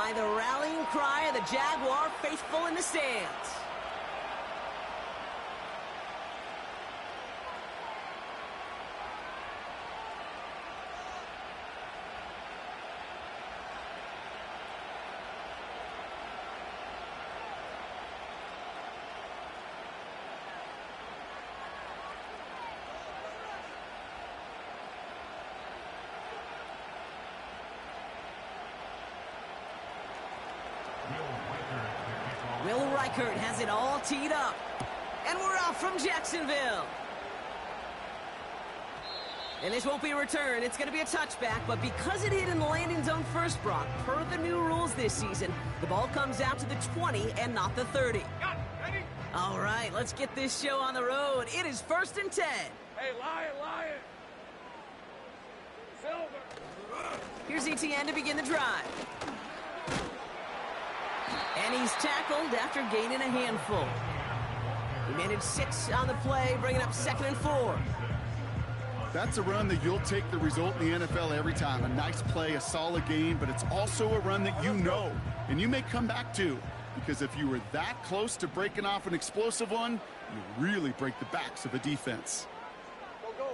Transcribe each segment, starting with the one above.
by the rallying cry of the Jaguar faithful in the stands. Will Reichert has it all teed up. And we're off from Jacksonville. And this won't be a return. It's going to be a touchback. But because it hit in the landing zone first, Brock, per the new rules this season, the ball comes out to the 20 and not the 30. Got it. Ready? All right, let's get this show on the road. It is 1st and 10. Hey, Lion. Silver. Here's ETN to begin the drive. And he's tackled after gaining a handful. He managed 6 on the play, bringing up 2nd and 4. That's a run that you'll take the result in the NFL every time. A nice play, a solid game, but it's also a run that you know, and you may come back to. Because if you were that close to breaking off an explosive one, you really break the backs of a defense. Go.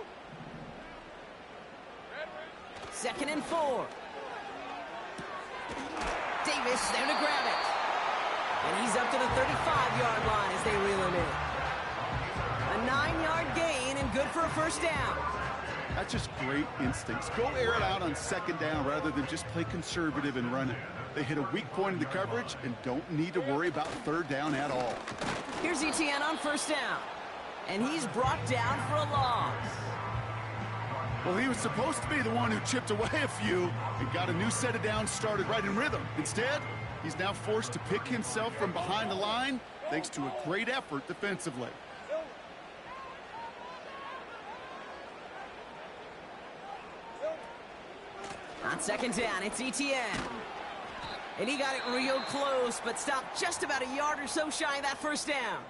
2nd and 4. Davis there to grab it. And he's up to the 35-yard line as they reel him in. A 9-yard gain and good for a 1st down. That's just great instincts. Go air it out on 2nd down rather than just play conservative and run it. They hit a weak point in the coverage and don't need to worry about 3rd down at all. Here's ETN on 1st down. And he's brought down for a loss. Well, he was supposed to be the one who chipped away a few and got a new set of downs started right in rhythm. Instead, he's now forced to pick himself from behind the line thanks to a great effort defensively. On 2nd down, it's ETN. And he got it real close, but stopped just about a yard or so shy of that 1st down.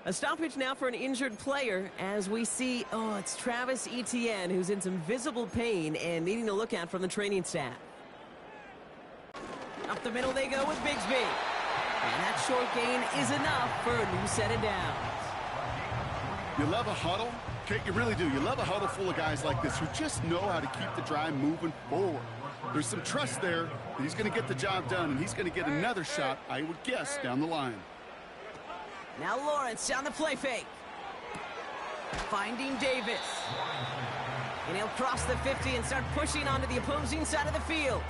A stoppage now for an injured player as we see, it's Travis Etienne who's in some visible pain and needing to look at from the training staff. Up the middle they go with Bigsby. And that short gain is enough for a new set of downs. You love a huddle? Okay, you really do. You love a huddle full of guys like this who just know how to keep the drive moving forward. There's some trust there that he's going to get the job done, and he's going to get another shot, I would guess, down the line. Now Lawrence on the play fake. Finding Davis. And he'll cross the 50 and start pushing onto the opposing side of the field.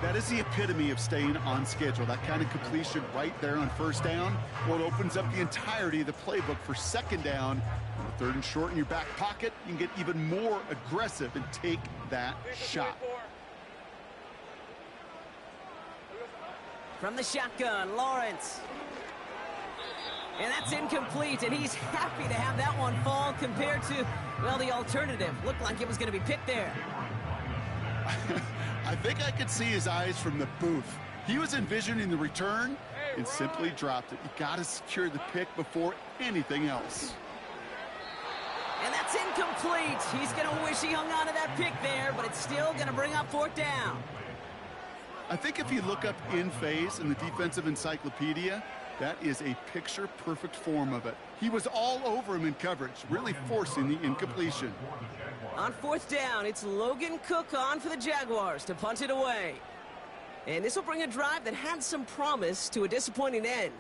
That is the epitome of staying on schedule. That kind of completion right there on 1st down. Well, it opens up the entirety of the playbook for 2nd down. On 3rd and short in your back pocket, you can get even more aggressive and take that shot. From the shotgun, Lawrence. And that's incomplete, and he's happy to have that one fall compared to, well, the alternative. Looked like it was going to be picked there. I think I could see his eyes from the booth. He was envisioning the return and simply dropped it. You got to secure the pick before anything else. And that's incomplete. He's going to wish he hung on to that pick there, but it's still going to bring up 4th down. I think if you look up in phase in the defensive encyclopedia, that is a picture-perfect form of it. He was all over him in coverage, really forcing the incompletion. On 4th down, it's Logan Cook on for the Jaguars to punt it away. And this will bring a drive that had some promise to a disappointing end.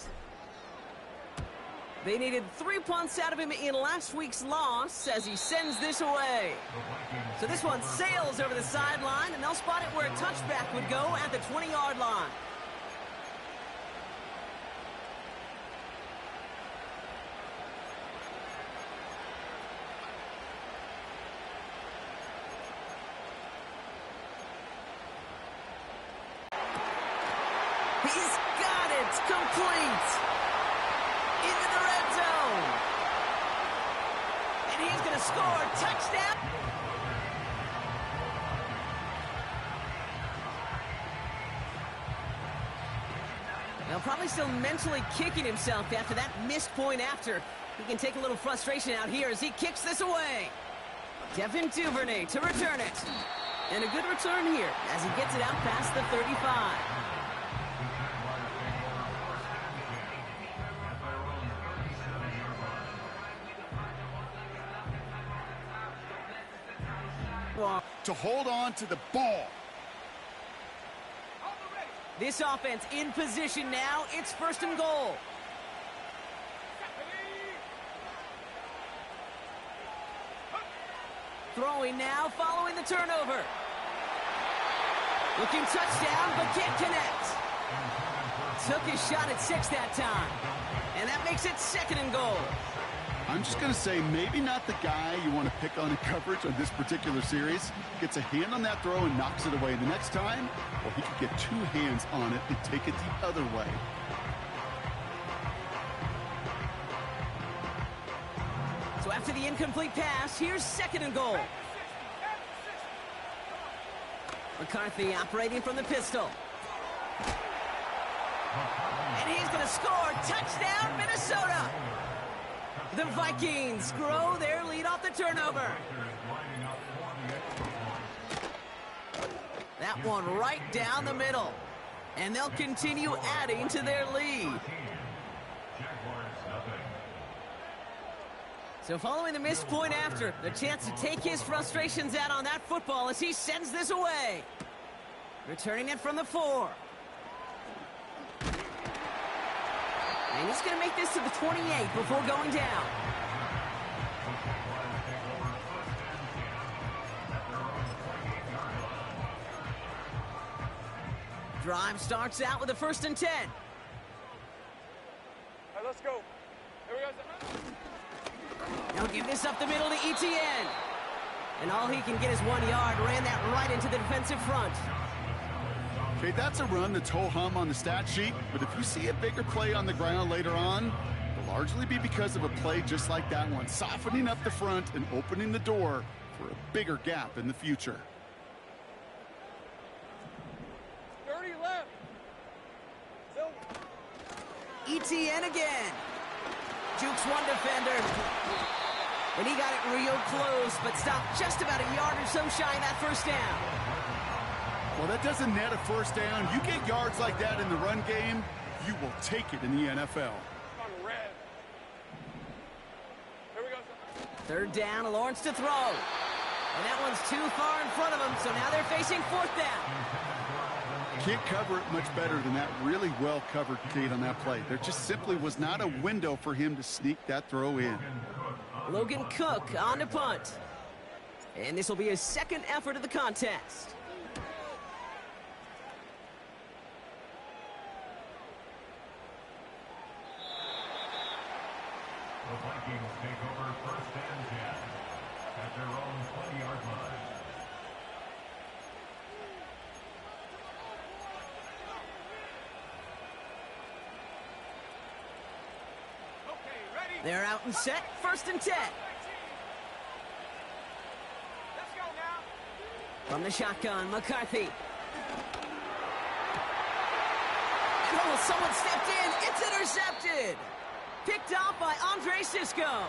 They needed 3 punts out of him in last week's loss as he sends this away. So this one sails over the sideline, and they'll spot it where a touchback would go at the 20-yard line. He's got it! Complete! Into the red zone! And he's gonna score! Touchdown! Now probably still mentally kicking himself after that missed point after. He can take a little frustration out here as he kicks this away. Devin Duvernay to return it. And a good return here as he gets it out past the 35. To hold on to the ball. This offense in position now. It's 1st and goal. Throwing now, following the turnover. Looking touchdown, but can't connect. Took his shot at 6 that time. And that makes it 2nd and goal. I'm just going to say maybe not the guy you want to pick on in coverage on this particular series. Gets a hand on that throw and knocks it away. The next time, well, he could get 2 hands on it and take it the other way. So after the incomplete pass, here's 2nd and goal. McCarthy operating from the pistol. And he's going to score. Touchdown, Minnesota! The Vikings grow their lead off the turnover. That one right down the middle. And they'll continue adding to their lead. So following the missed point after, the chance to take his frustrations out on that football as he sends this away. Returning it from the 4. And he's going to make this to the 28 before going down. Drive starts out with a 1st and 10. All right, let's go. Here we go. They'll give this up the middle to ETN. And all he can get is 1 yard. Ran that right into the defensive front. Okay, that's a run that's ho-hum on the stat sheet, but if you see a bigger play on the ground later on, it'll largely be because of a play just like that one, softening up the front and opening the door for a bigger gap in the future. 30 left. So, ETN again. Jukes one defender. And he got it real close, but stopped just about a yard or so shy of that 1st down. Well, that doesn't net a 1st down. You get yards like that in the run game, you will take it in the NFL. on red. Here we go. 3rd down, Lawrence to throw. And that one's too far in front of him, so now they're facing 4th down. Can't cover it much better than that. Really well covered, Kate, on that play. There just simply was not a window for him to sneak that throw in. Logan Cook on to punt. And this will be his 2nd effort of the contest. The Vikings take over 1st and 10 at their own 20-yard line. Okay, ready? They're out and set, 1st and 10. Let's go now. From the shotgun, McCarthy. Oh, someone stepped in. It's intercepted. Picked off by Andre Sisco.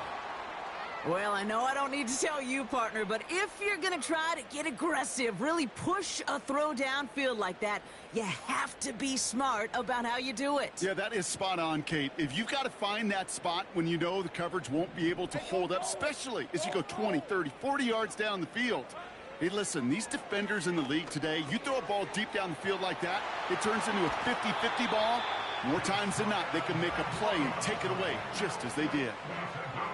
Well, I know I don't need to tell you, partner, but if you're going to try to get aggressive, really push a throw downfield like that, you have to be smart about how you do it. Yeah, that is spot on, Kate. If you've got to find that spot when you know the coverage won't be able to hold up, especially as you go 20, 30, 40 yards down the field. Hey, listen, these defenders in the league today, you throw a ball deep down the field like that, it turns into a 50-50 ball. More times than not, they can make a play and take it away, just as they did.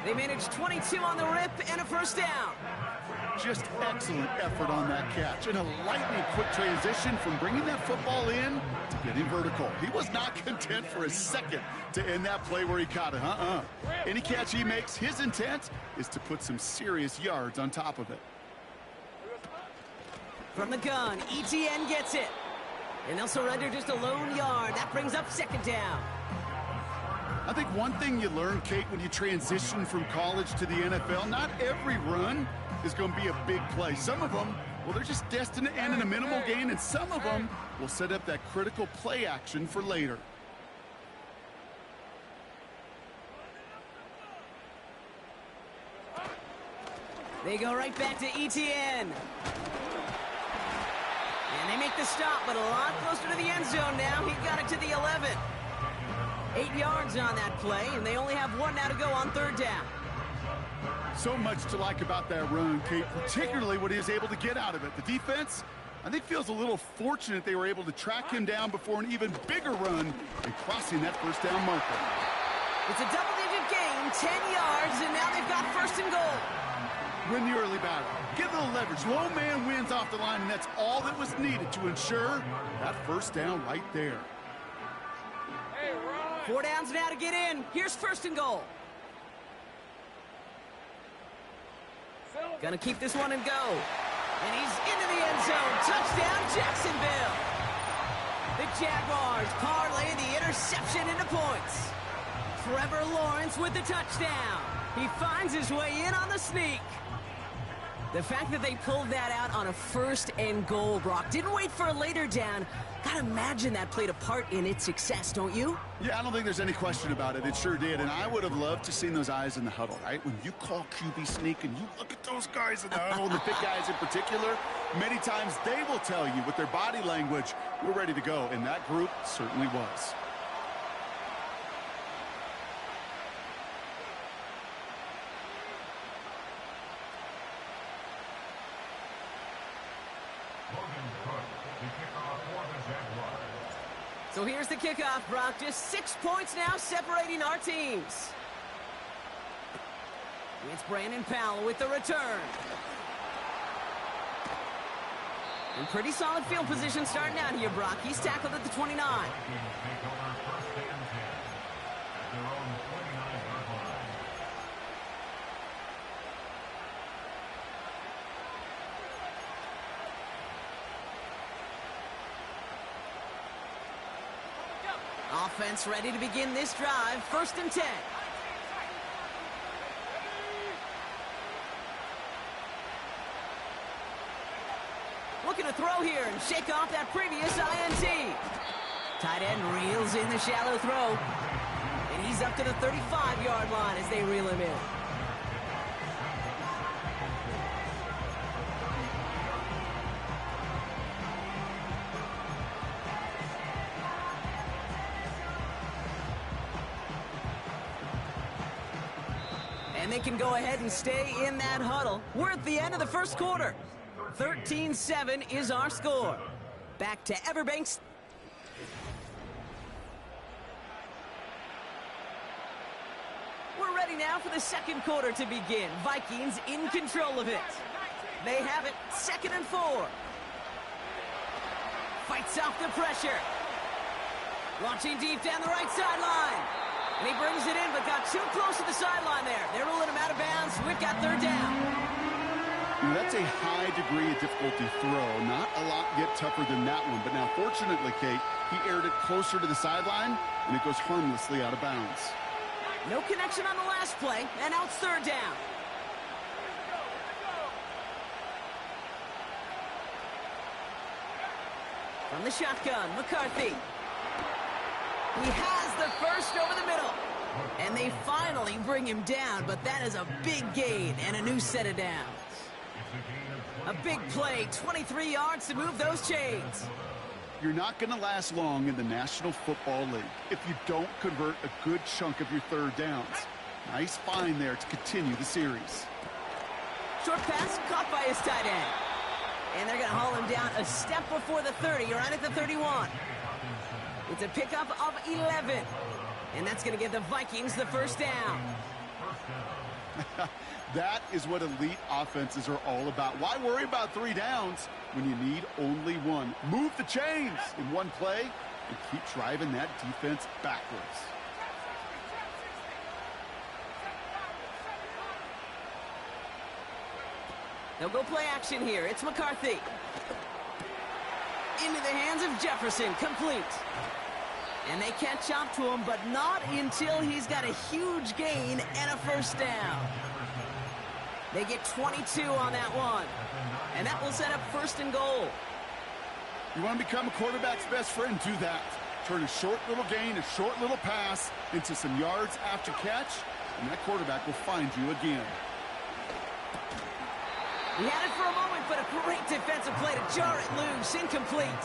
They managed 22 on the rip and a 1st down. Just excellent effort on that catch. And a lightning quick transition from bringing that football in to getting vertical. He was not content for a second to end that play where he caught it. Any catch he makes, his intent is to put some serious yards on top of it. From the gun, ETN gets it. And they'll surrender just a lone yard. That brings up 2nd down. I think one thing you learn, Kate, when you transition from college to the NFL, not every run is going to be a big play. Some of them, well, they're just destined to end in a minimal gain, and some of them will set up that critical play action for later. They go right back to ETN. And they make the stop, but a lot closer to the end zone now. He got it to the 11. 8 yards on that play, and they only have 1 now to go on 3rd down. So much to like about that run, Kate, particularly what he was able to get out of it. The defense, I think, feels a little fortunate they were able to track him down before an even bigger run and crossing that 1st down marker. It's a double-digit gain, 10 yards, and now they've got 1st and goal. Win the early battle. Get a little leverage. Low man wins off the line, and that's all that was needed to ensure that 1st down right there. 4 downs now to get in. Here's 1st and goal. Gonna keep this one and go. And he's into the end zone. Touchdown, Jacksonville. The Jaguars parlay the interception into points. Trevor Lawrence with the touchdown. He finds his way in on the sneak. The fact that they pulled that out on a 1st and goal, Brock, didn't wait for a later down. Gotta imagine that played a part in its success, don't you? Yeah, I don't think there's any question about it. It sure did, and I would have loved to seen those eyes in the huddle, right? When you call QB sneak and you look at those guys in the huddle, and the big guys in particular, many times they will tell you with their body language, we're ready to go, and that group certainly was. So here's the kickoff, Brock. Just 6 points now separating our teams. It's Brandon Powell with the return. In pretty solid field position starting out here, Brock. He's tackled at the 29. Offense ready to begin this drive. 1st and 10. Looking to throw here and shake off that previous INT. Tight end reels in the shallow throw. And he's up to the 35-yard line as they reel him in. And they can go ahead and stay in that huddle. We're at the end of the 1st quarter. 13-7 is our score. Back to Everbanks. We're ready now for the 2nd quarter to begin. Vikings in control of it. They have it 2nd and 4. Fights off the pressure. Launching deep down the right sideline. And he brings it in, but got too close to the sideline there. They're ruling him out of bounds. We've got 3rd down. That's a high degree of difficulty throw. Not a lot get tougher than that one. But now, fortunately, Kate, he aired it closer to the sideline, and it goes harmlessly out of bounds. No connection on the last play, and now it's 3rd down. From the shotgun, McCarthy. He has the 1st over the middle. And they finally bring him down, but that is a big gain and a new set of downs. A big play, 23 yards to move those chains. You're not going to last long in the National Football League if you don't convert a good chunk of your 3rd downs. Nice find there to continue the series. Short pass caught by his tight end. And they're going to haul him down a step before the 30, right at the 31. It's a pickup of 11. And that's going to give the Vikings the 1st down. That is what elite offenses are all about. Why worry about 3 downs when you need only 1? Move the chains in one play and keep driving that defense backwards. They'll go play action here. It's McCarthy. Into the hands of Jefferson, complete. And they catch up to him, but not until he's got a huge gain and a 1st down. They get 22 on that one. And that will set up 1st and goal. You want to become a quarterback's best friend? Do that. Turn a short little gain, a short little pass into some yards after catch, and that quarterback will find you again. He had it for a moment, but a great defensive play to jar it loose. Incomplete.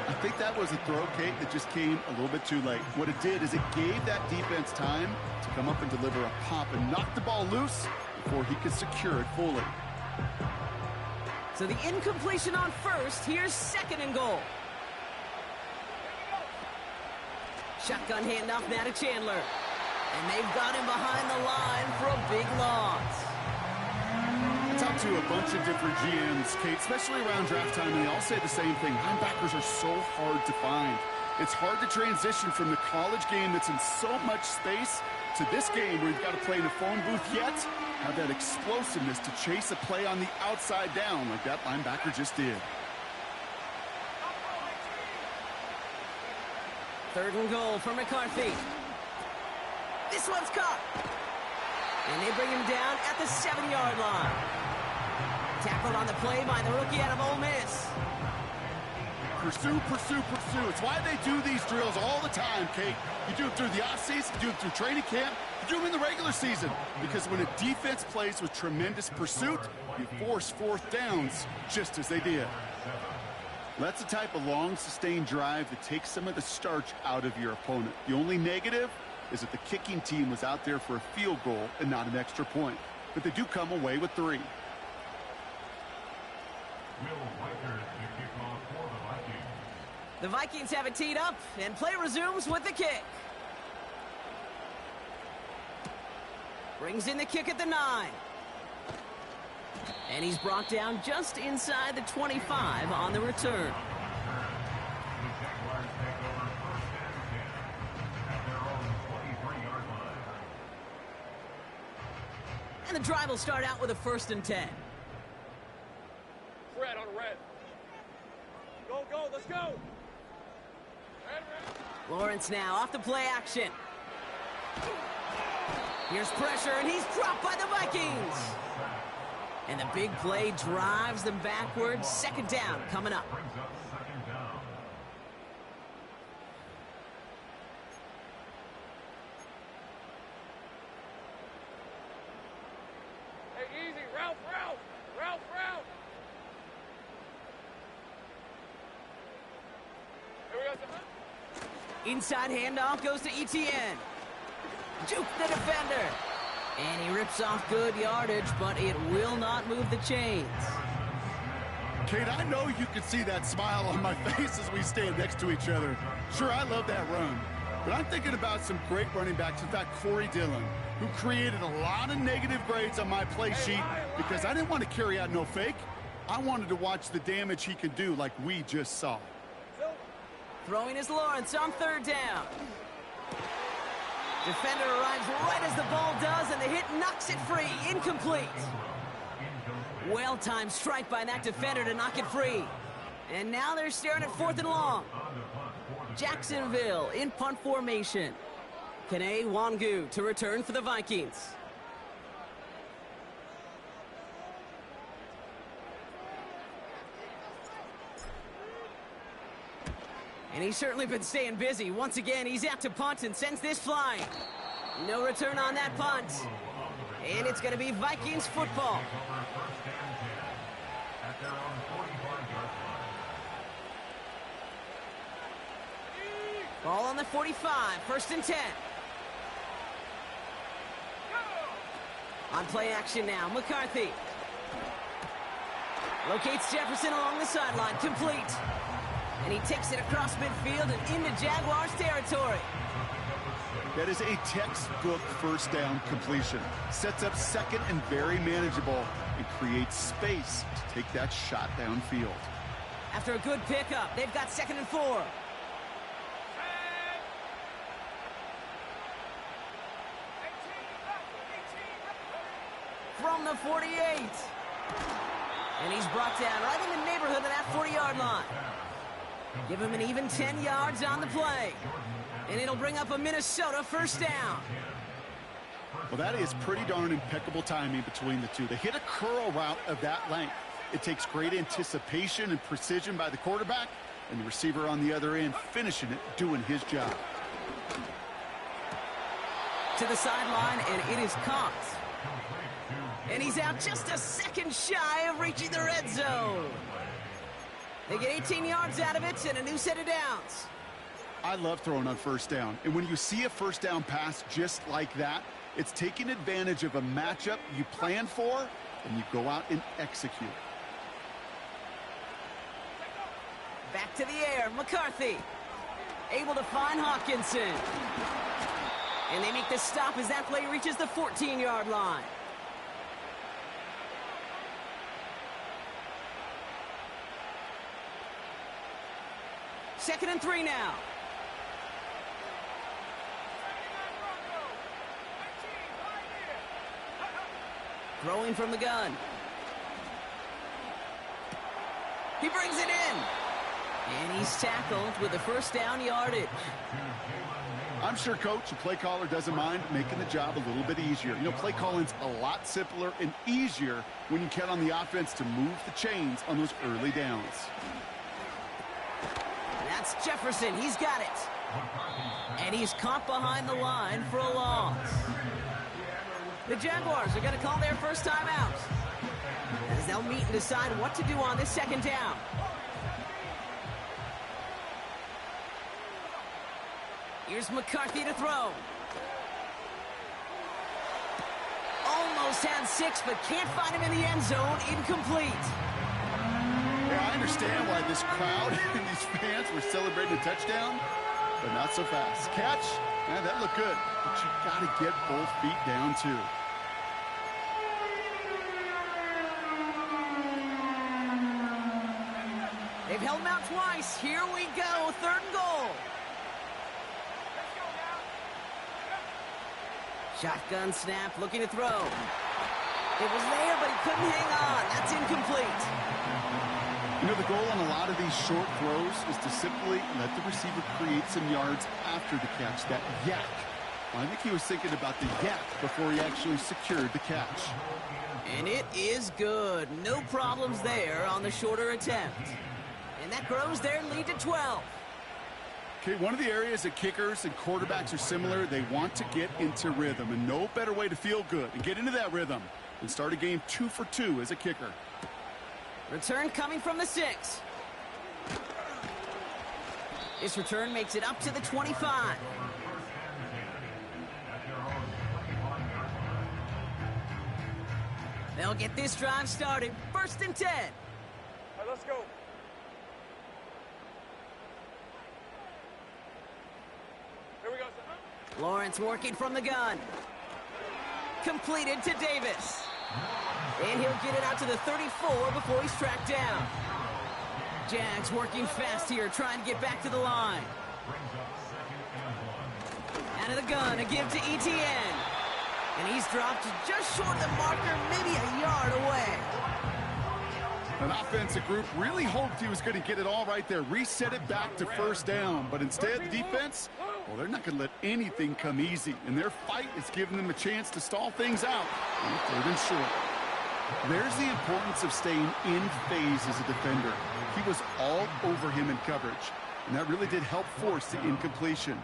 I think that was a throw, Kate, that just came a little bit too late. What it did is it gave that defense time to come up and deliver a pop and knock the ball loose before he could secure it fully. So the incompletion on first. Here's second and goal. Shotgun handoff now to Chandler. And they've got him behind the line for a big loss. I talked to a bunch of different GMs, Kate, especially around draft time, and they all say the same thing. Linebackers are so hard to find. It's hard to transition from the college game that's in so much space to this game where you've got to play in a phone booth, yet have that explosiveness to chase a play on the outside down like that linebacker just did. Third and goal for McCarthy. This one's caught. And they bring him down at the 7-yard line. Tackled on the play by the rookie out of Ole Miss. Pursue, pursue, pursue. It's why they do these drills all the time, Kate. You do it through the offseason, you do it through training camp, you do them in the regular season. Because when a defense plays with tremendous pursuit, you force fourth downs just as they did. That's the type of long, sustained drive that takes some of the starch out of your opponent. The only negative is that the kicking team was out there for a field goal and not an extra point. But they do come away with 3. The Vikings have it teed up, and play resumes with the kick. Brings in the kick at the 9. And he's brought down just inside the 25 on the return. The Jaguars take over first and 10 at their own 23-yard line. And the drive will start out with a 1st and 10. Red on red. Go, go, let's go. Red, red. Lawrence now off the play action. Here's pressure, and he's dropped by the Vikings. And the big play drives them backwards. 2nd down coming up. Brings up 2nd down. Hey, easy. Ralph, Ralph. Ralph, Ralph. Here we go, son. Inside handoff goes to Etienne. Juke the defender. And he rips off good yardage, but it will not move the chains. Kate, I know you can see that smile on my face as we stand next to each other. Sure, I love that run. But I'm thinking about some great running backs. In fact, Corey Dillon, who created a lot of negative grades on my play sheet because I didn't want to carry out no fake. I wanted to watch the damage he can do like we just saw. Throwing is Lawrence on 3rd down. Defender arrives right as the ball does, and the hit knocks it free. Incomplete. Well-timed strike by that defender to knock it free. And now they're staring at 4th and long. Jacksonville in punt formation. Kene Wangu to return for the Vikings. And he's certainly been staying busy. Once again, he's out to punt and sends this flying. No return on that punt. And it's going to be Vikings football. Ball on the 45, 1st and 10. On play action now, McCarthy. Locates Jefferson along the sideline, complete. And he takes it across midfield and into Jaguars territory. That is a textbook 1st down completion. Sets up 2nd and very manageable and creates space to take that shot downfield. After a good pickup, they've got 2nd and 4. From the 48. And he's brought down right in the neighborhood of that 40-yard line. Give him an even 10 yards on the play. And it'll bring up a Minnesota 1st down. Well, that is pretty darn impeccable timing between the two. They hit a curl route of that length. It takes great anticipation and precision by the quarterback, and the receiver on the other end finishing it, doing his job. To the sideline, and it is caught. And he's out just a second shy of reaching the red zone. They get 18 yards out of it and a new set of downs. I love throwing on first down. And when you see a first down pass just like that, it's taking advantage of a matchup you plan for, and you go out and execute. Back to the air, McCarthy. Able to find Hawkinson. And they make the stop as that play reaches the 14-yard line. Second and 3 now. Throwing from the gun. He brings it in. And he's tackled with the first down yardage. I'm sure coach and play caller doesn't mind making the job a little bit easier. You know, play calling's a lot simpler and easier when you count on the offense to move the chains on those early downs. That's Jefferson. He's got it. And he's caught behind the line for a loss. The Jaguars are going to call their first time out, as they'll meet and decide what to do on this second down. Here's McCarthy to throw. Almost had 6, but can't find him in the end zone. Incomplete. Yeah, I understand why this crowd and these fans were celebrating a touchdown, but not so fast. Catch, yeah, that looked good, but you got to get both feet down too. They've held him out twice. Here we go, 3rd and goal. Shotgun snap, looking to throw. It was there, but he couldn't hang on. That's incomplete. You know, the goal on a lot of these short throws is to simply let the receiver create some yards after the catch, that yak. Well, I think he was thinking about the yak before he actually secured the catch. And it is good. No problems there on the shorter attempt. And that grows their lead to 12. Okay, one of the areas that kickers and quarterbacks are similar, they want to get into rhythm, and no better way to feel good and get into that rhythm than start a game 2 for 2 as a kicker. Return coming from the 6. This return makes it up to the 25. They'll get this drive started. 1st and 10. All right, let's go. Here we go, son. Lawrence working from the gun. Completed to Davis. And he'll get it out to the 34 before he's tracked down. Jags working fast here, trying to get back to the line. Out of the gun, a give to ETN. And he's dropped just short of the marker, maybe a yard away. An offensive group really hoped he was going to get it all right there, reset it back to first down. But instead, the defense, well, they're not going to let anything come easy. And their fight is giving them a chance to stall things out on 3rd and short. There's the importance of staying in phase as a defender. He was all over him in coverage, and that really did help force the incompletion.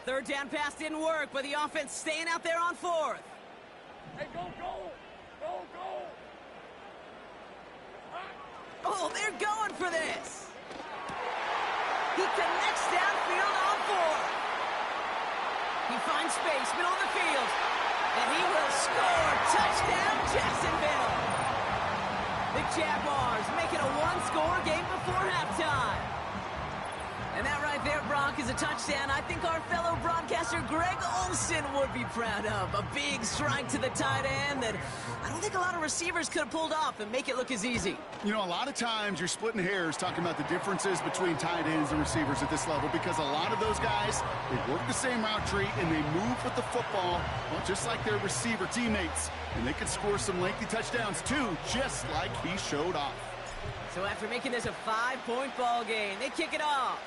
Third down pass didn't work, but the offense staying out there on 4th. Hey, go, go! Go, go! Oh, they're going for this. He connects downfield on 4th. He finds space, middle of the field, and he will score. Touchdown, Jacksonville. The Jaguars make it a 1-score game before halftime. And that right there, Brock, is a touchdown I think our fellow broadcaster Greg Olsen would be proud of. A big strike to the tight end that I don't think a lot of receivers could have pulled off and make it look as easy. You know, a lot of times you're splitting hairs talking about the differences between tight ends and receivers at this level, because a lot of those guys, they work the same route tree and they move with the football, well, just like their receiver teammates. And they can score some lengthy touchdowns too, just like he showed off. So after making this a 5-point ball game, they kick it off.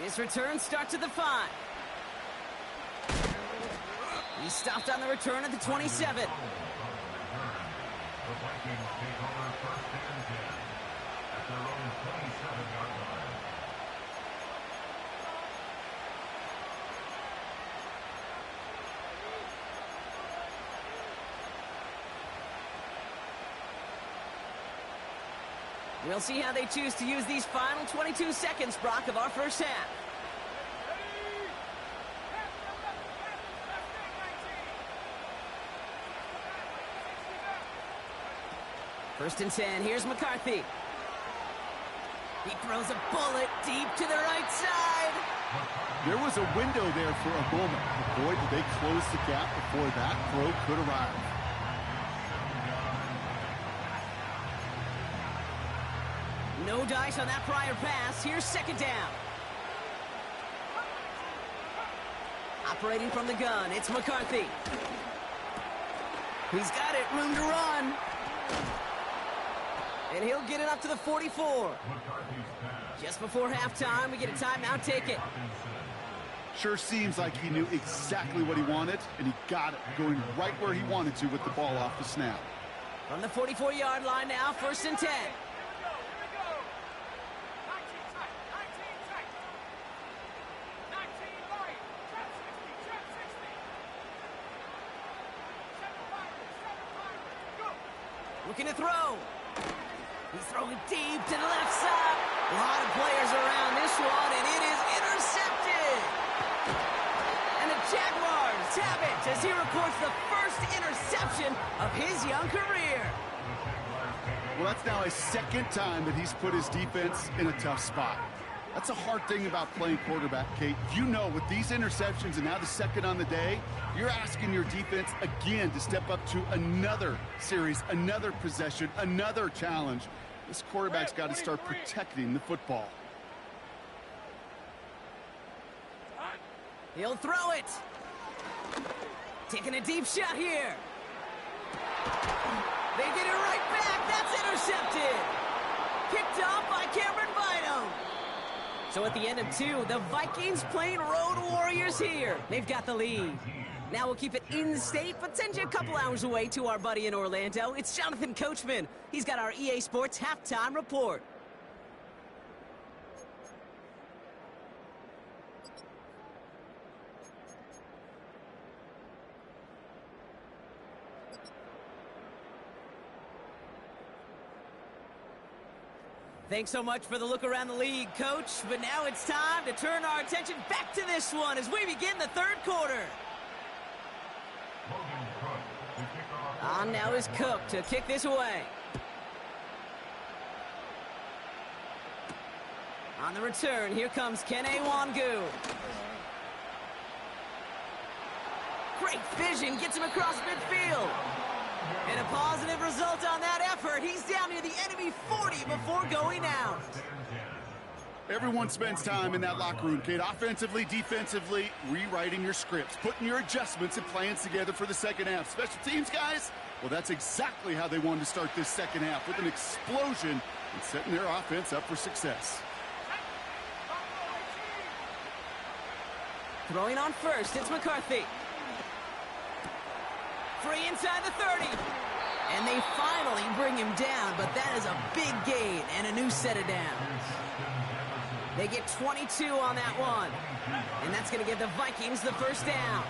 This return starts at the 5. He stopped on the return at the 27. The Vikings take over 1st and 10 at their own 27-yard line. We'll see how they choose to use these final 22 seconds, Brock, of our first half. First and 10, here's McCarthy. He throws a bullet deep to the right side. There was a window there for a moment. But boy, did they close the gap before that throw could arrive. No dice on that prior pass. Here's second down. Operating from the gun, it's McCarthy. He's got it, room to run. And he'll get it up to the 44. Just before halftime, we get a timeout. Take it. Sure seems like he knew exactly what he wanted, and he got it, going right where he wanted to with the ball off the snap. From the 44-yard line now, first and 10. Looking to throw. He's throwing deep to the left side. A lot of players around this one, and it is intercepted. And the Jaguars have it as he records the first interception of his young career. Well, that's now a second time that he's put his defense in a tough spot. That's a hard thing about playing quarterback, Kate. You know, with these interceptions and now the second on the day, you're asking your defense again to step up to another series, another possession, another challenge. This quarterback's got to start protecting the football. He'll throw it. Taking a deep shot here. They get it right back. That's intercepted. Picked off by Cameron Bynum. So at the end of two, the Vikings playing Road Warriors here. They've got the lead. Now we'll keep it in-state, but send you a couple hours away to our buddy in Orlando. It's Jonathan Coachman. He's got our EA Sports halftime report. Thanks so much for the look around the league, Coach. But now it's time to turn our attention back to this one as we begin the third quarter. On now is Cook to kick this away. On the return, here comes Kene Wangu. Great vision, gets him across midfield. And a positive result on that effort. He's down near the enemy 40 before going out. Everyone spends time in that locker room, Kate. Offensively, defensively, rewriting your scripts, putting your adjustments and plans together for the second half. Special teams, guys, well, that's exactly how they wanted to start this second half, with an explosion and setting their offense up for success. Throwing on first, it's McCarthy. Free inside the 30. And they finally bring him down, but that is a big gain and a new set of downs. They get 22 on that one. And that's going to give the Vikings the first down.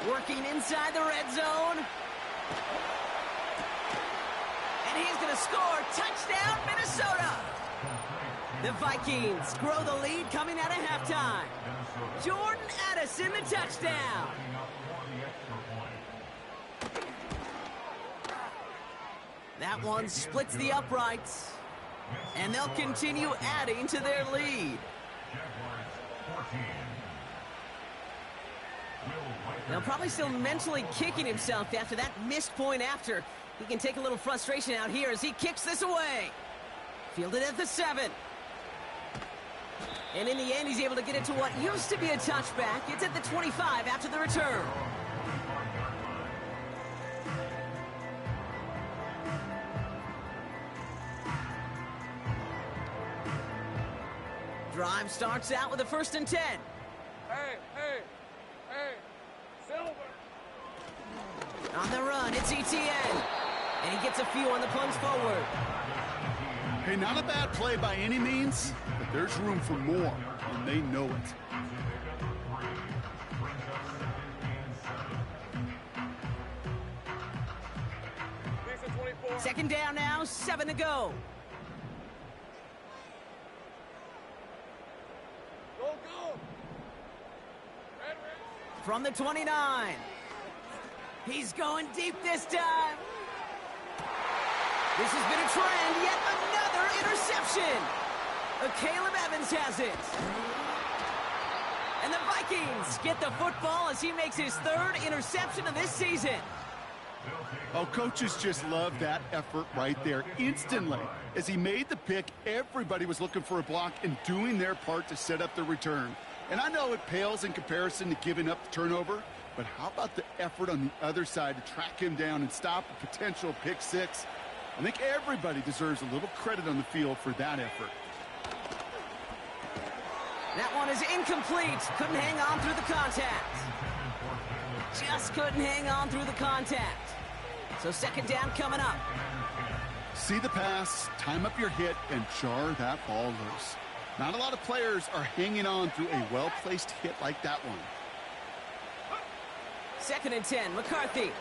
Working inside the red zone. And he's going to score. Touchdown, Minnesota. The Vikings grow the lead coming out of halftime. Jordan Addison, the touchdown. That one splits the uprights. And they'll continue adding to their lead. Now probably still mentally kicking himself after that missed point after. He can take a little frustration out here as he kicks this away. Fielded at the 7. And in the end, he's able to get it to what used to be a touchback. It's at the 25 after the return. Drive starts out with a 1st and 10. Hey, Silver. On the run, it's ETN. And he gets a few on the plunge forward. Hey, not a bad play by any means, but there's room for more, and they know it. Lisa 24. Second down now, 7 to go. Go, go. Red, red. From the 29. He's going deep this time. This has been a trend, yet another interception. Caleb Evans has it. And the Vikings get the football as he makes his 3rd interception of this season. Oh, coaches just love that effort right there. Instantly, as he made the pick, everybody was looking for a block and doing their part to set up the return. And I know it pales in comparison to giving up the turnover, but how about the effort on the other side to track him down and stop a potential pick 6? I think everybody deserves a little credit on the field for that effort. That one is incomplete. Couldn't hang on through the contact. Just couldn't hang on through the contact. So second down coming up. See the pass, time up your hit, and jar that ball loose. Not a lot of players are hanging on through a well-placed hit like that one. Second and 10, McCarthy.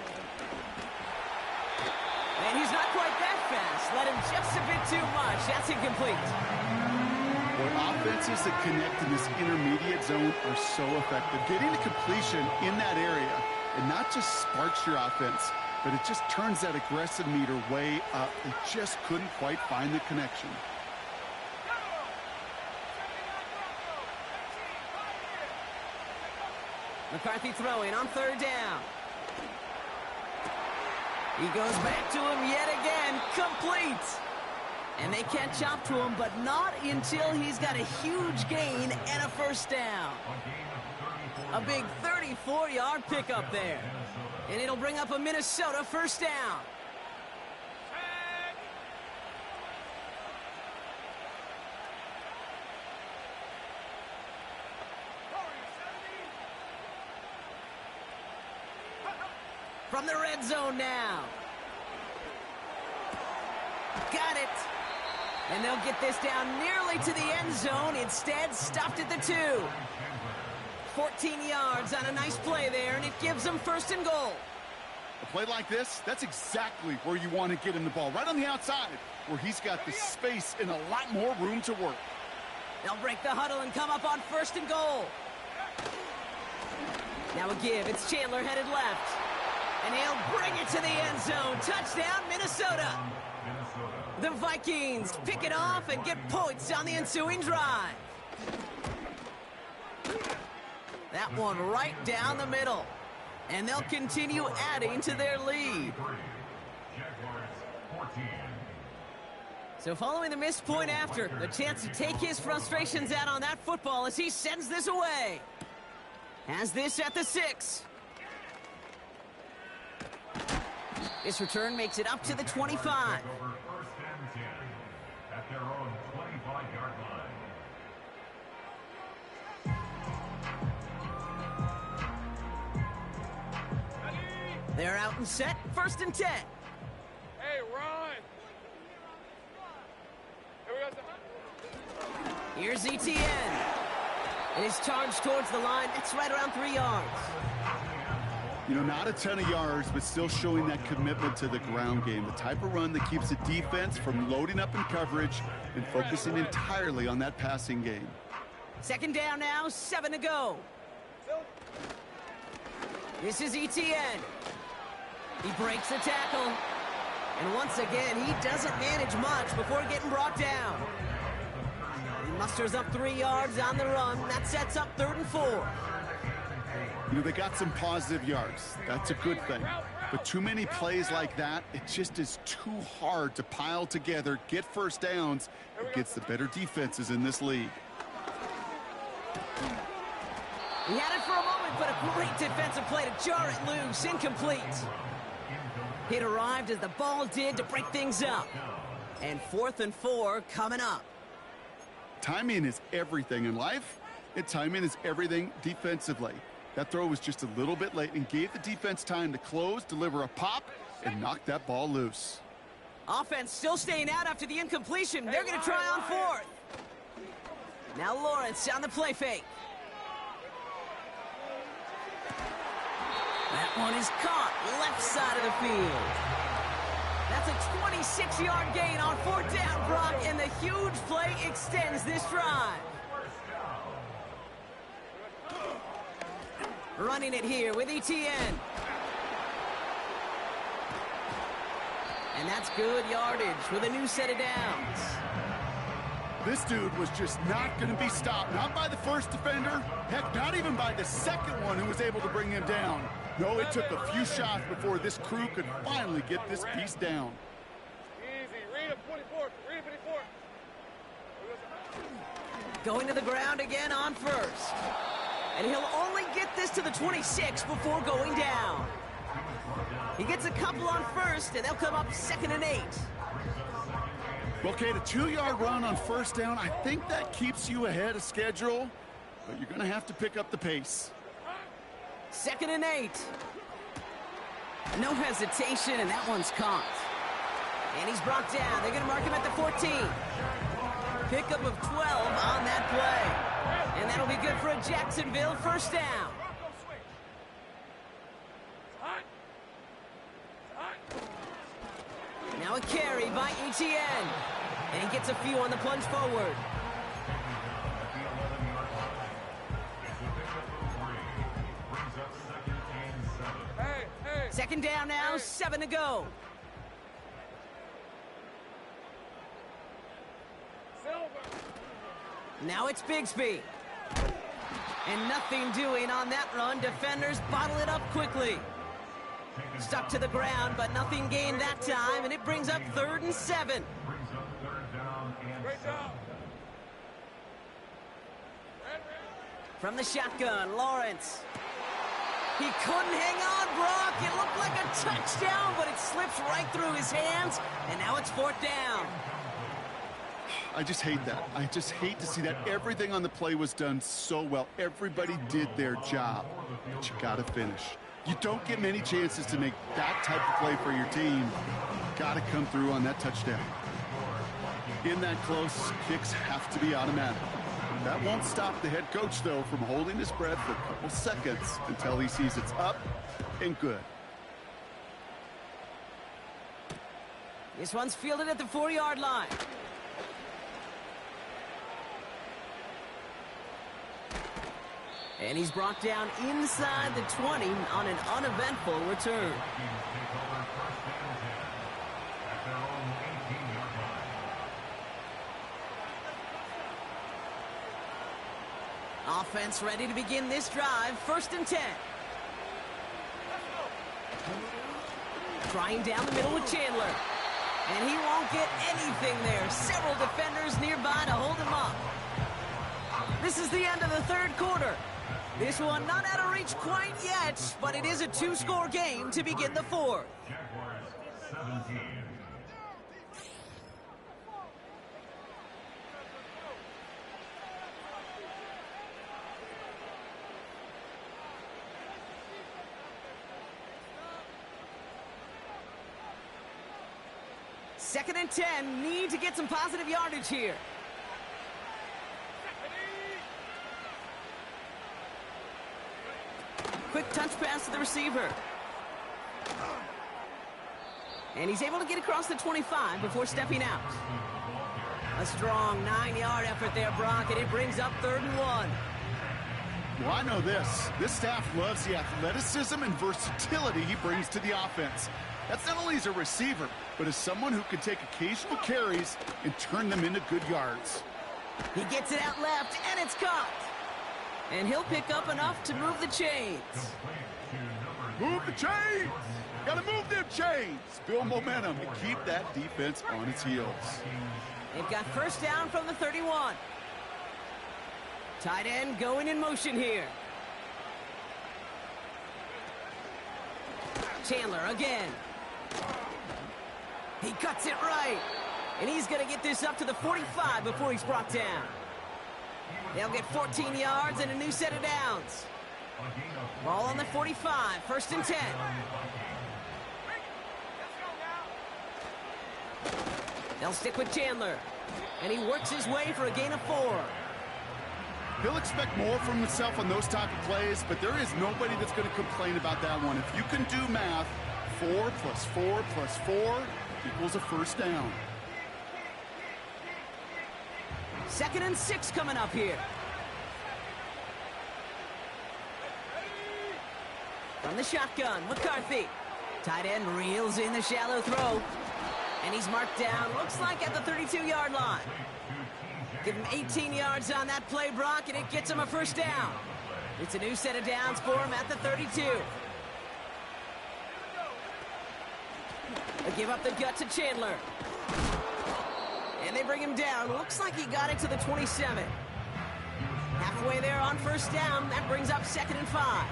And he's not quite that fast. Let him just a bit too much. That's incomplete. Boy, offenses that connect in this intermediate zone are so effective. Getting to completion in that area, it not just sparks your offense, but it just turns that aggressive meter way up. They just couldn't quite find the connection. McCarthy throwing on 3rd down. He goes back to him yet again. Complete. And they can't chop to him, but not until he's got a huge gain and a first down. A big 34-yard pickup there. And it'll bring up a Minnesota first down. From the red zone now. Got it. And they'll get this down nearly to the end zone. Instead, stopped at the 2. 14 yards on a nice play there, and it gives them 1st and goal. A play like this, that's exactly where you want to get him the ball. Right on the outside, where he's got the space and a lot more room to work. They'll break the huddle and come up on 1st and goal. Now a give. It's Chandler headed left. And he'll bring it to the end zone. Touchdown, Minnesota. The Vikings pick it off and get points on the ensuing drive. That one right down the middle. And they'll continue adding to their lead. So following the missed point after, the chance to take his frustrations out on that football as he sends this away. Has this at the 6. This return makes it up to the 25. First and 10 at their own 25-yard line. They're out and set. 1st and 10. Hey, run. Here we go. Here's ETN. And he's charged towards the line. That's right around 3 yards. You know, not a ton of yards, but still showing that commitment to the ground game. The type of run that keeps the defense from loading up in coverage and focusing entirely on that passing game. Second down now, 7 to go. This is ETN. He breaks the tackle. And once again, he doesn't manage much before getting brought down. He musters up 3 yards on the run. That sets up 3rd and 4. You know, they got some positive yards. That's a good thing. But too many plays like that, it just is too hard to pile together, get first downs, against the better defenses in this league. He had it for a moment, but a great defensive play to jar it loose. Incomplete. It arrived as the ball did to break things up. And 4th and 4 coming up. Timing is everything in life, and timing is everything defensively. That throw was just a little bit late and gave the defense time to close, deliver a pop, and knock that ball loose. Offense still staying out after the incompletion. They're going to try on 4th. Now Lawrence on the play fake. That one is caught left side of the field. That's a 26-yard gain on 4th down, Brock, and the huge play extends this drive. Running it here with ETN. And that's good yardage with a new set of downs. This dude was just not going to be stopped. Not by the first defender. Heck, not even by the second one who was able to bring him down. No, it took a few shots before this crew could finally get this piece down. Easy. Read him, 24. Read 24. Going to the ground again on 1st. And he'll only get this to the 26 before going down. He gets a couple on 1st, and they'll come up 2nd and 8. Well, Kate, a 2-yard run on 1st down, I think that keeps you ahead of schedule, but you're going to have to pick up the pace. 2nd and 8. No hesitation, and that one's caught. And he's brought down. They're going to mark him at the 14. Pickup of 12 on that play. And that'll be good for a Jacksonville 1st down. Now a carry by ETN. And he gets a few on the plunge forward. Second down now, 7 to go. Now it's Bigsby. And nothing doing on that run. Defenders bottle it up quickly. Stuck to the ground, but nothing gained that time, and it brings up 3rd and 7. Great job. From the shotgun, Lawrence. He couldn't hang on, Brock. It looked like a touchdown, but it slips right through his hands, and now it's 4th down. I just hate that. I just hate to see that. Everything on the play was done so well. Everybody did their job, but you got to finish. You don't get many chances to make that type of play for your team. Got to come through on that touchdown. In that close, kicks have to be automatic. That won't stop the head coach, though, from holding his breath for a couple seconds until he sees it's up and good. This one's fielded at the 4-yard line. And he's brought down inside the 20 on an uneventful return. Offense ready to begin this drive. 1st and 10. Trying down the middle with Chandler. And he won't get anything there. Several defenders nearby to hold him up. This is the end of the 3rd quarter. This one not out of reach quite yet, but it is a 2-score game to begin the 4th. Jaguars 17. Second and 10, need to get some positive yardage here. Quick touch pass to the receiver. And he's able to get across the 25 before stepping out. A strong 9-yard effort there, Brock, and it brings up 3rd and 1. Well, I know this. This staff loves the athleticism and versatility he brings to the offense. That's not only as a receiver, but as someone who can take occasional carries and turn them into good yards. He gets it out left, and it's caught. And he'll pick up enough to move the chains. Move the chains! Gotta move them chains! Build momentum and keep that defense on its heels. They've got 1st down from the 31. Tight end going in motion here. Chandler again. He cuts it right. And he's going to get this up to the 45 before he's brought down. They'll get 14 yards and a new set of downs. Ball on the 45, 1st and 10. They'll stick with Chandler. And he works his way for a gain of 4. He'll expect more from himself on those type of plays, but there is nobody that's going to complain about that one. If you can do math, 4 plus 4 plus 4, equals a first down. 2nd and 6 coming up here. From the shotgun, McCarthy. Tight end reels in the shallow throw. And he's marked down, looks like at the 32-yard line. Give him 18 yards on that play, Brock, and it gets him a first down. It's a new set of downs for him at the 32. They give up the gut to Chandler. And they bring him down. Looks like he got it to the 27. Halfway there on first down. That brings up 2nd and 5.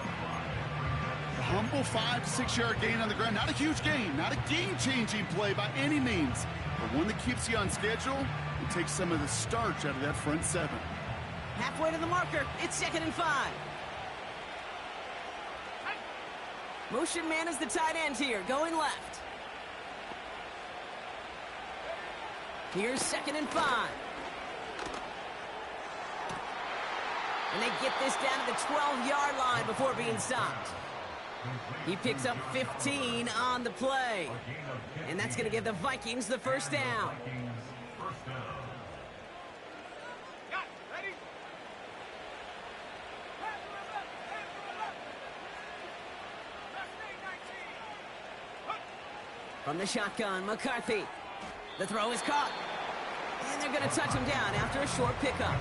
A humble 5 to 6 yard gain on the ground. Not a huge gain, not a game-changing play by any means, but one that keeps you on schedule and takes some of the starch out of that front 7. Halfway to the marker. It's 2nd and 5. Motion man is the tight end here, going left. Here's 2nd and 5. And they get this down to the 12-yard line before being stopped. He picks up 15 on the play. And that's going to give the Vikings the first down. From the shotgun, McCarthy. The throw is caught. And they're going to touch him down after a short pickup.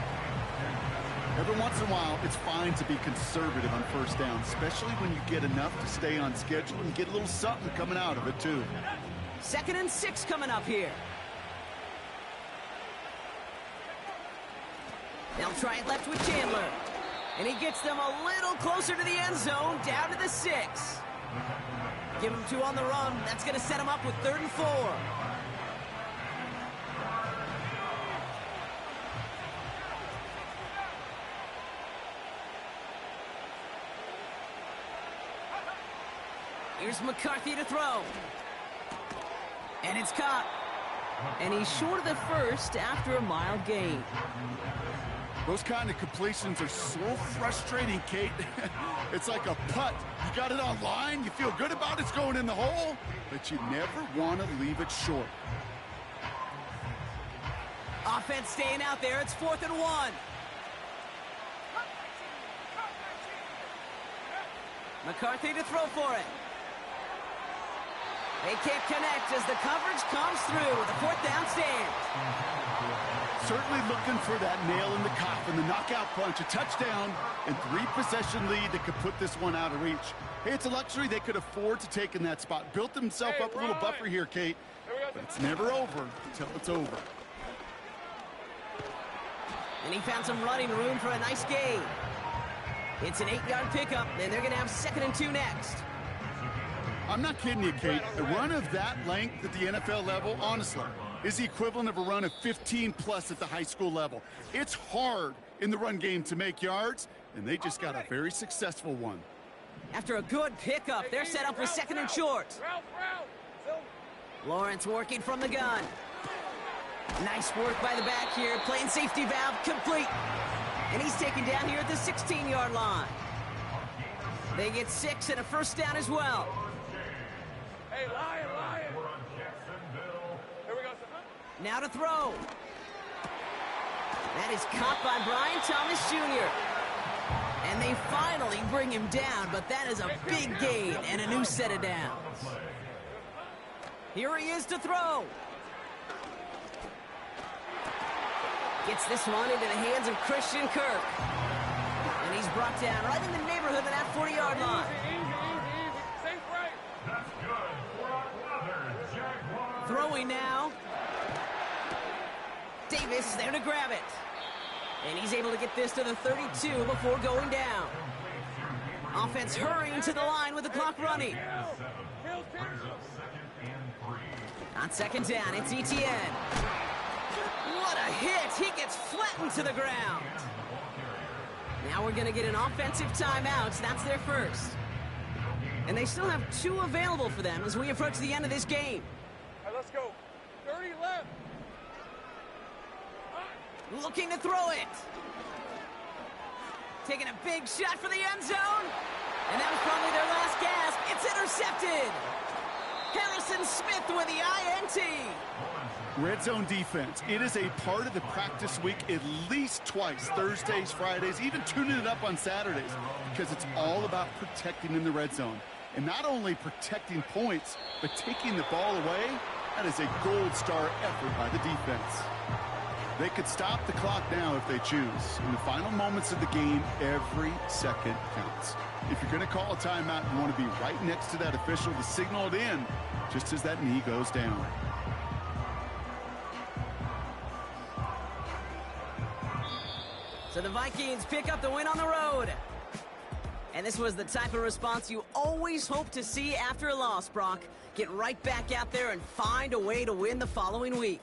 Every once in a while, it's fine to be conservative on first down, especially when you get enough to stay on schedule and get a little something coming out of it, too. 2nd and 6 coming up here. They'll try it left with Chandler. And he gets them a little closer to the end zone, down to the 6. Give him 2 on the run. That's going to set him up with 3rd and 4. Here's McCarthy to throw. And it's caught. And he's short of the first after a mild gain. Those kind of completions are so frustrating, Kate. It's like a putt. You got it on line, you feel good about it's going in the hole, but you never want to leave it short. Offense staying out there. It's 4th and 1. McCarthy to throw for it. They can't connect as the coverage comes through. The 4th down stands. Certainly looking for that nail in the coffin, the knockout punch, a touchdown, and 3-possession lead that could put this one out of reach. Hey, it's a luxury they could afford to take in that spot. Built themselves up a little buffer here, Kate, but it's never over until it's over. And he found some running room for a nice gain. It's an 8-yard pickup, and they're going to have 2nd and 2 next. I'm not kidding you, Kate. A run of that length at the NFL level, honestly, is the equivalent of a run of 15+ at the high school level. It's hard in the run game to make yards, and they just got a very successful one. After a good pickup, they're set up with 2nd and short. Lawrence working from the gun. Nice work by the back here, playing safety valve complete. And he's taken down here at the 16-yard line. They get 6 and a first down as well. Hey, Lion! Here we go, son. Now to throw. That is caught by Brian Thomas Jr. And they finally bring him down, but that is a big gain and a new set of downs. Here he is to throw. Gets this one into the hands of Christian Kirk. And he's brought down right in the neighborhood of that 40-yard line. Easy. Safe break. That's good for another Jaguars. Throwing now. Davis there to grab it. And he's able to get this to the 32 before going down. Offense hurrying to the line with the clock running. On 2nd down, it's ETN. What a hit! He gets flattened to the ground. Now we're going to get an offensive timeout. That's their first. And they still have 2 available for them as we approach the end of this game. All right, let's go. 30 left. Looking to throw it. Taking a big shot for the end zone. And that was probably their last gasp. It's intercepted. Harrison Jackson Smith with the INT. Red zone defense. It is a part of the practice week at least twice, Thursdays, Fridays, even tuning it up on Saturdays, because it's all about protecting in the red zone. And not only protecting points, but taking the ball away. That is a gold star effort by the defense. They could stop the clock now if they choose. In the final moments of the game, every second counts. If you're going to call a timeout, you want to be right next to that official to signal it in just as that knee goes down. So the Vikings pick up the win on the road. And this was the type of response you always hope to see after a loss, Brock. Get right back out there and find a way to win the following week.